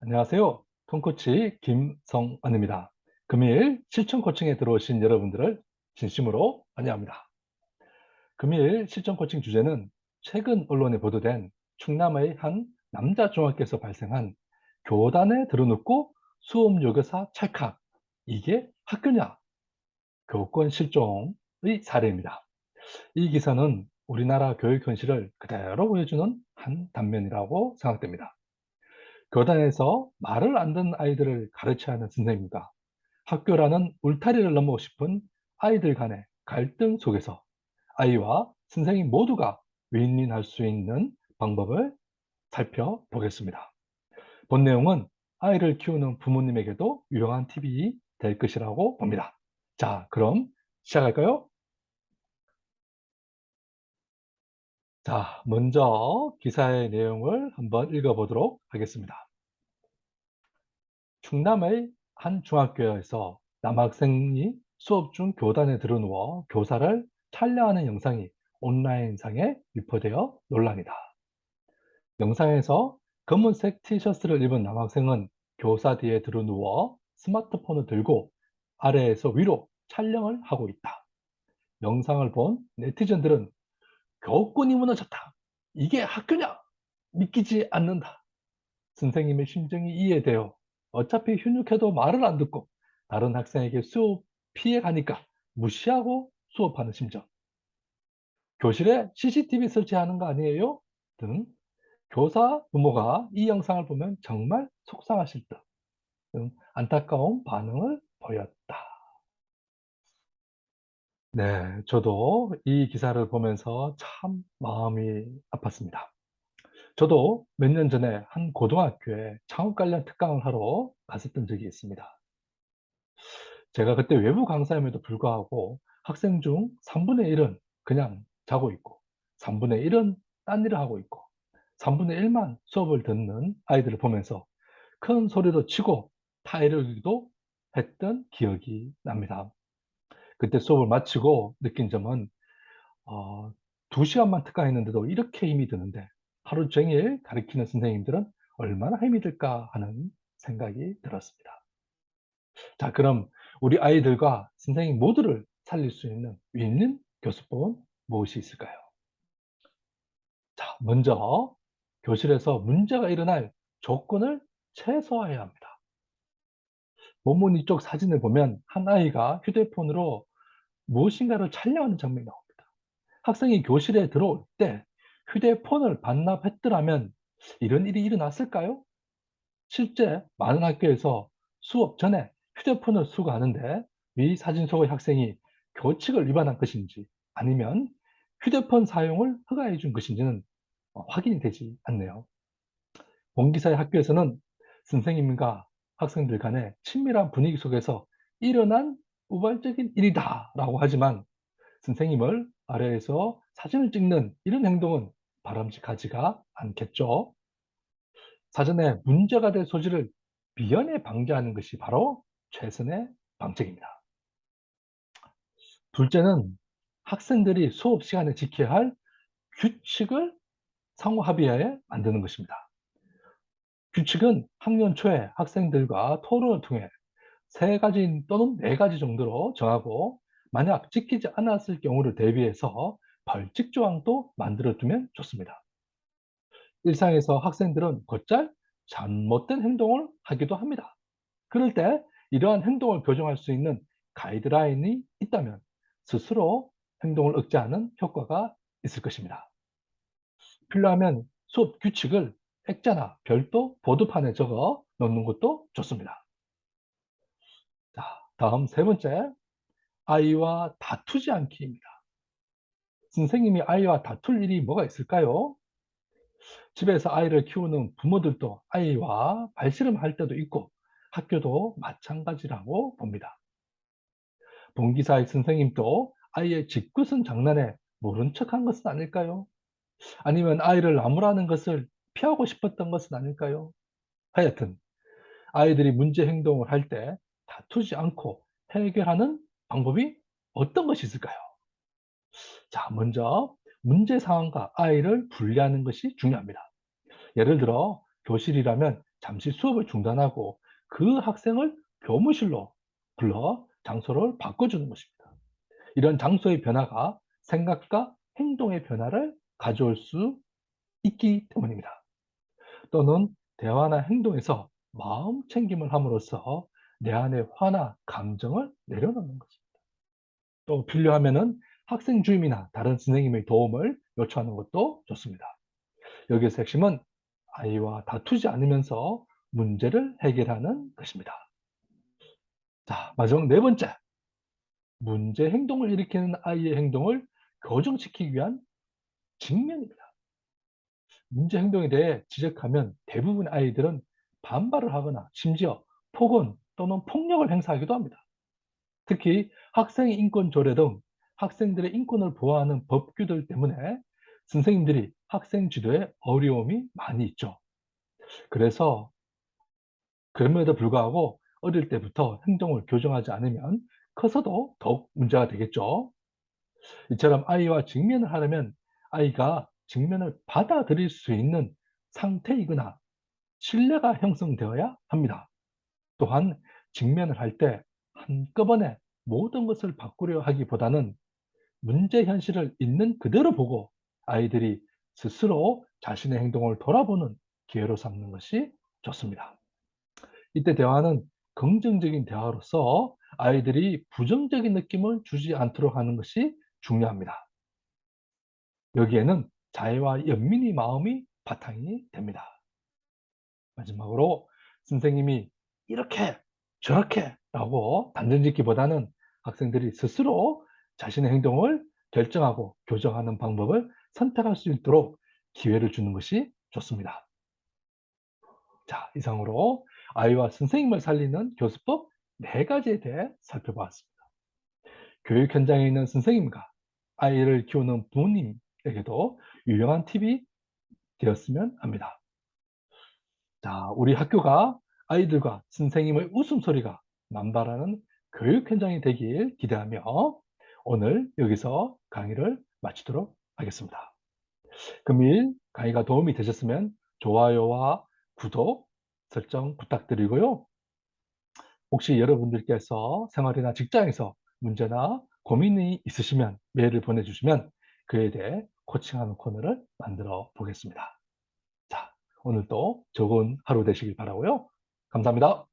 안녕하세요. 톤코치 김성환입니다. 금일 실천 코칭에 들어오신 여러분들을 진심으로 환영합니다. 금일 실천 코칭 주제는 최근 언론에 보도된 충남의 한 남자 중학교에서 발생한 교단에 들어눕고 수업 요교사 찰칵. 이게 학교냐? 교권 실종의 사례입니다. 이 기사는 우리나라 교육 현실을 그대로 보여주는 한 단면이라고 생각됩니다. 교단에서 말을 안 듣는 아이들을 가르쳐야 하는 선생님과 학교라는 울타리를 넘어 싶은 아이들 간의 갈등 속에서 아이와 선생님 모두가 윈윈할 수 있는 방법을 살펴보겠습니다. 본 내용은 아이를 키우는 부모님에게도 유용한 팁이 될 것이라고 봅니다. 자, 그럼 시작할까요? 자, 먼저 기사의 내용을 한번 읽어보도록 하겠습니다. 충남의 한 중학교에서 남학생이 수업 중 교단에 들어누워 교사를 촬영하는 영상이 온라인상에 유포되어 논란이다. 영상에서 검은색 티셔츠를 입은 남학생은 교사 뒤에 들어누워 스마트폰을 들고 아래에서 위로 촬영을 하고 있다. 영상을 본 네티즌들은 교권이 무너졌다. 이게 학교냐? 믿기지 않는다. 선생님의 심정이 이해돼요. 어차피 훈육해도 말을 안 듣고 다른 학생에게 수업 피해가니까 무시하고 수업하는 심정. 교실에 CCTV 설치하는 거 아니에요? 등 교사, 부모가 이 영상을 보면 정말 속상하실 듯 등 안타까운 반응을 보였다. 네, 저도 이 기사를 보면서 참 마음이 아팠습니다. 저도 몇 년 전에 한 고등학교에 창업 관련 특강을 하러 갔었던 적이 있습니다. 제가 그때 외부 강사임에도 불구하고 학생 중 3분의 1은 그냥 자고 있고 3분의 1은 딴 일을 하고 있고 3분의 1만 수업을 듣는 아이들을 보면서 큰 소리도 치고 타이르기도 했던 기억이 납니다. 그때 수업을 마치고 느낀 점은 어, 2시간만 특강했는데도 이렇게 힘이 드는데 하루 종일 가르치는 선생님들은 얼마나 힘이 들까 하는 생각이 들었습니다. 자, 그럼 우리 아이들과 선생님 모두를 살릴 수 있는 윈윈 교수법은 무엇이 있을까요? 자, 먼저 교실에서 문제가 일어날 조건을 최소화해야 합니다. 본문 이쪽 사진을 보면 한 아이가 휴대폰으로 무엇인가를 촬영하는 장면이 나옵니다. 학생이 교실에 들어올 때 휴대폰을 반납했더라면 이런 일이 일어났을까요? 실제 많은 학교에서 수업 전에 휴대폰을 수거하는데 위 사진 속의 학생이 교칙을 위반한 것인지 아니면 휴대폰 사용을 허가해 준 것인지는 확인이 되지 않네요. 본기사의 학교에서는 선생님과 학생들 간의 친밀한 분위기 속에서 일어난 우발적인 일이다라고 하지만 선생님을 아래에서 사진을 찍는 이런 행동은 바람직하지가 않겠죠. 사전에 문제가 될 소지를 미연에 방지하는 것이 바로 최선의 방책입니다. 둘째는 학생들이 수업 시간에 지켜야 할 규칙을 상호 합의하에 만드는 것입니다. 규칙은 학년 초에 학생들과 토론을 통해 3가지 또는 4가지 정도로 정하고 만약 지키지 않았을 경우를 대비해서 벌칙 조항도 만들어 두면 좋습니다. 일상에서 학생들은 곧잘 잘못된 행동을 하기도 합니다. 그럴 때 이러한 행동을 교정할 수 있는 가이드라인이 있다면 스스로 행동을 억제하는 효과가 있을 것입니다. 필요하면 수업 규칙을 액자나 별도 보드판에 적어 놓는 것도 좋습니다. 자, 다음 세 번째, 아이와 다투지 않기입니다. 선생님이 아이와 다툴 일이 뭐가 있을까요? 집에서 아이를 키우는 부모들도 아이와 발씨름할 때도 있고 학교도 마찬가지라고 봅니다. 동기사의 선생님도 아이의 짓궂은 장난에 모른 척한 것은 아닐까요? 아니면 아이를 나무라는 것을 피하고 싶었던 것은 아닐까요? 하여튼 아이들이 문제 행동을 할 때 다투지 않고 해결하는 방법이 어떤 것이 있을까요? 자, 먼저 문제 상황과 아이를 분리하는 것이 중요합니다. 예를 들어 교실이라면 잠시 수업을 중단하고 그 학생을 교무실로 불러 장소를 바꿔주는 것입니다. 이런 장소의 변화가 생각과 행동의 변화를 가져올 수 있기 때문입니다. 또는 대화나 행동에서 마음 챙김을 함으로써 내 안의 화나 감정을 내려놓는 것입니다. 또 필요하면은 학생 주임이나 다른 선생님의 도움을 요청하는 것도 좋습니다. 여기서 핵심은 아이와 다투지 않으면서 문제를 해결하는 것입니다. 자, 마지막 네 번째. 문제 행동을 일으키는 아이의 행동을 교정시키기 위한 직면입니다. 문제 행동에 대해 지적하면 대부분의 아이들은 반발을 하거나 심지어 폭언 또는 폭력을 행사하기도 합니다. 특히 학생 인권 조례 등 학생들의 인권을 보호하는 법규들 때문에 선생님들이 학생 지도에 어려움이 많이 있죠. 그래서 그럼에도 불구하고 어릴 때부터 행동을 교정하지 않으면 커서도 더욱 문제가 되겠죠. 이처럼 아이와 직면을 하려면 아이가 직면을 받아들일 수 있는 상태이거나 신뢰가 형성되어야 합니다. 또한 직면을 할 때 한꺼번에 모든 것을 바꾸려 하기보다는 문제 현실을 있는 그대로 보고 아이들이 스스로 자신의 행동을 돌아보는 기회로 삼는 것이 좋습니다. 이때 대화는 긍정적인 대화로서 아이들이 부정적인 느낌을 주지 않도록 하는 것이 중요합니다. 여기에는 자애와 연민의 마음이 바탕이 됩니다. 마지막으로 선생님이 이렇게 저렇게 라고 단정 짓기보다는 학생들이 스스로 자신의 행동을 결정하고 교정하는 방법을 선택할 수 있도록 기회를 주는 것이 좋습니다. 자, 이상으로 아이와 선생님을 살리는 교수법 4가지에 대해 살펴보았습니다. 교육 현장에 있는 선생님과 아이를 키우는 부모님에게도 유용한 팁이 되었으면 합니다. 자, 우리 학교가 아이들과 선생님의 웃음소리가 남다르는 교육 현장이 되길 기대하며 오늘 여기서 강의를 마치도록 하겠습니다. 금일 강의가 도움이 되셨으면 좋아요와 구독, 설정 부탁드리고요. 혹시 여러분들께서 생활이나 직장에서 문제나 고민이 있으시면 메일을 보내주시면 그에 대해 코칭하는 코너를 만들어 보겠습니다. 자, 오늘도 좋은 하루 되시길 바라고요. 감사합니다.